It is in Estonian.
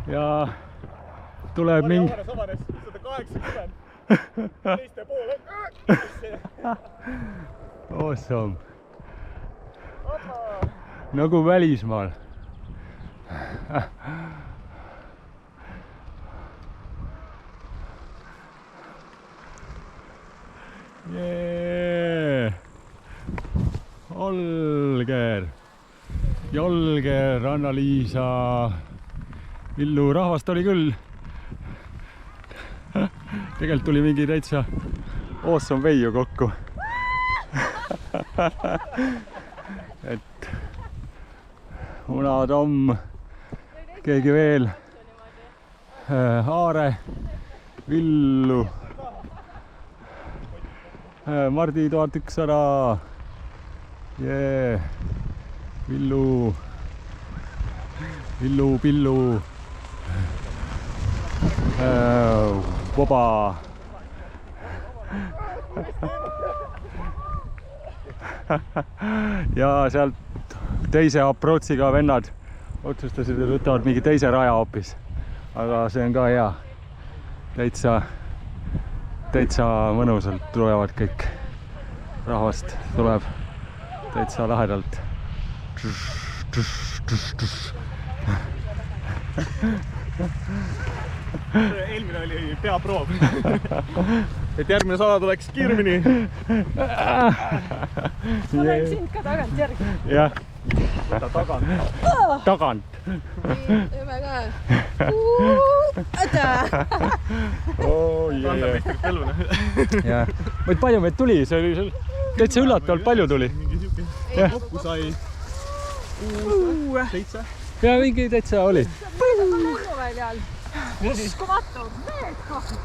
ja tuleb mingi... Avanes 180. Teiste poole. Awesome. Nagu välismaal. Yeah. Olger, Jolger, Anna-Liisa, Villu, rahvast oli küll. Tegelikult tuli mingi täitsa awesome veiu kokku. Et Una, Tom, keegi veel, Aare, Villu, Mardi 1100, yeah. Villu, Pillu, Voba. Ja sealt teise approachiga vennad otsustasid, et võtavad mingi teise raja hoopis. Aga see on ka hea. Täitsa mõnusalt tulevad kõik. Rahvast tuleb täitsa lahedalt. Eelmine oli peaproov. Et järgmine sala tuleks kiiremini. Ma näin sind ka tagant järgi. Jah. Võta tagant. Tagant. Jõme ka. Oh, Kanda meistrit elune. jah. Vaid palju meid tuli? See oli täitsa üllatavalt palju tuli. Mingi siuke. Kokku sai 7. Ja mingi täitsa oli. Mänguväljal. Uskumatu. Meed kohtud.